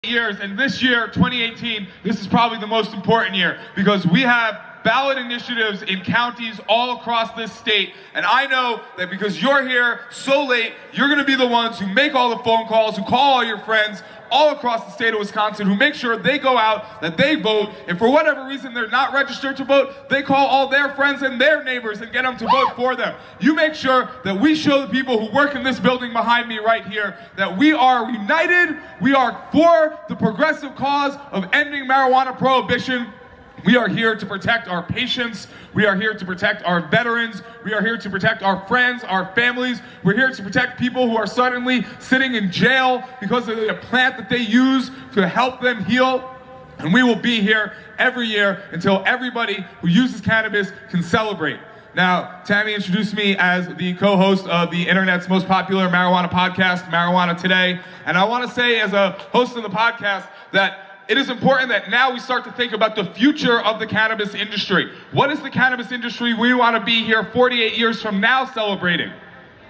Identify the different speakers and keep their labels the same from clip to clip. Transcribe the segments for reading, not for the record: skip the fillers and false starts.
Speaker 1: years, and this year, 2018, this is probably the most important year because we have ballot initiatives in counties all across this state, and I know that because you're here so late, you're going to be the ones who make all the phone calls, who call all your friends all across the state of Wisconsin, who make sure they go out, that they vote, and for whatever reason they're not registered to vote, they call all their friends and their neighbors and get them to vote for them. You make sure that we show the people who work in this building behind me right here that we are united, we are for the progressive cause of ending marijuana prohibition. We are here to protect our patients. We are here to protect our veterans. We are here to protect our friends, our families. We're here to protect people who are suddenly sitting in jail because of the plant that they use to help them heal. And we will be here every year until everybody who uses cannabis can celebrate. Now, Tammy introduced me as the co-host of the internet's most popular marijuana podcast, Marijuana Today. And I want to say as a host of the podcast that it is important that now we start to think about the future of the cannabis industry. What is the cannabis industry we want to be here 48 years from now celebrating?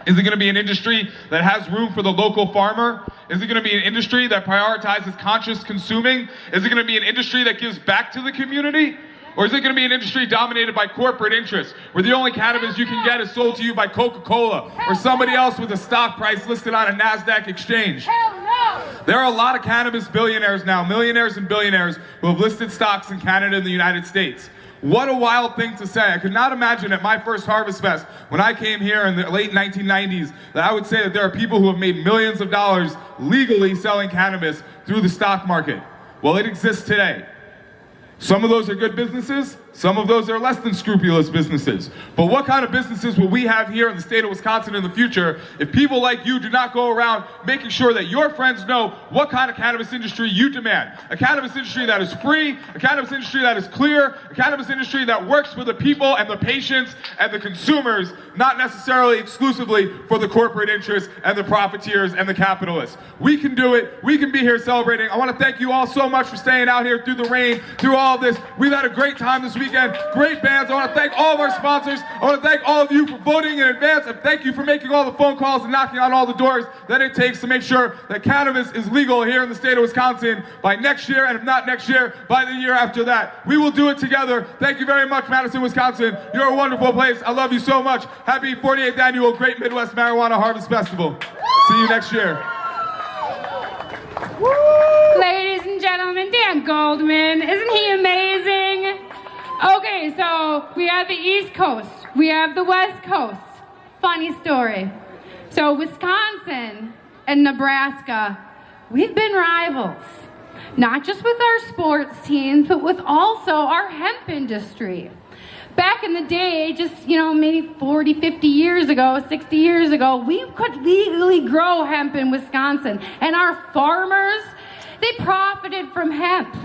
Speaker 1: Is it going to be an industry that has room for the local farmer? Is it going to be an industry that prioritizes conscious consuming? Is it going to be an industry that gives back to the community? Or is it going to be an industry dominated by corporate interests, where the only cannabis you can get is sold to you by Coca-Cola or somebody else with a stock price listed on a NASDAQ exchange? There are a lot of cannabis billionaires now, millionaires and billionaires, who have listed stocks in Canada and the United States. What a wild thing to say. I could not imagine at my first Harvest Fest, when I came here in the late 1990s, that I would say that there are people who have made millions of dollars legally selling cannabis through the stock market. Well, it exists today. Some of those are good businesses, some of those are less than scrupulous businesses. But what kind of businesses will we have here in the state of Wisconsin in the future if people like you do not go around making sure that your friends know what kind of cannabis industry you demand? A cannabis industry that is free, a cannabis industry that is clear, a cannabis industry that works for the people and the patients and the consumers, not necessarily exclusively for the corporate interests and the profiteers and the capitalists. We can do it. We can be here celebrating. I want to thank you all so much for staying out here through the rain, through all this. We've had a great time this weekend. Great bands. I want to thank all of our sponsors. I want to thank all of you for voting in advance, and thank you for making all the phone calls and knocking on all the doors that it takes to make sure that cannabis is legal here in the state of Wisconsin by next year, and if not next year, by the year after that. We will do it together. Thank you very much, Madison, Wisconsin. You're a wonderful place. I love you so much. Happy 48th Annual Great Midwest Marijuana Harvest Festival. See you next year.
Speaker 2: Ladies and gentlemen, Dan Goldman, isn't he amazing? Okay, so we have the East Coast, we have the West Coast. Funny story. So Wisconsin and Nebraska, we've been rivals. Not just with our sports teams, but with also our hemp industry. Back in the day, just, maybe 40, 50 years ago, 60 years ago, we could legally grow hemp in Wisconsin. And our farmers, they profited from hemp.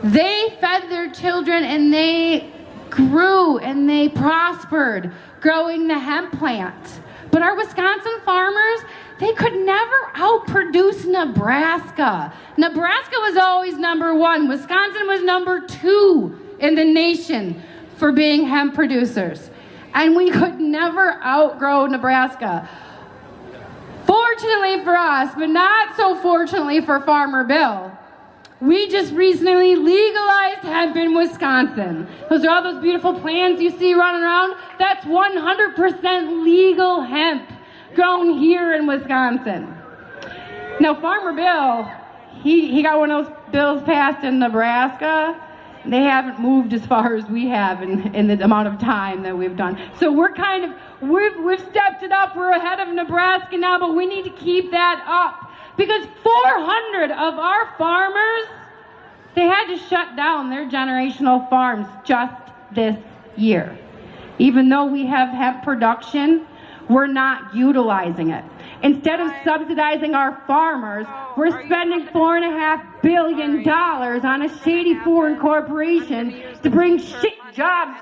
Speaker 2: They fed their children and they grew and they prospered growing the hemp plant. But our Wisconsin farmers, they could never outproduce Nebraska. Nebraska was always number one. Wisconsin was number two in the nation for being hemp producers. And we could never outgrow Nebraska. Fortunately for us, but not so fortunately for Farmer Bill, we just recently legalized hemp in Wisconsin. Those are all those beautiful plants you see running around. That's 100% legal hemp grown here in Wisconsin. Now, Farmer Bill, he got one of those bills passed in Nebraska. They haven't moved as far as we have in the amount of time that we've done. So we've stepped it up. We're ahead of Nebraska now, but we need to keep that up. Because 400 of our farmers, they had to shut down their generational farms just this year. Even though we have hemp production, we're not utilizing it. Instead of subsidizing our farmers, we're spending $4.5 billion on a shady foreign corporation to bring shit jobs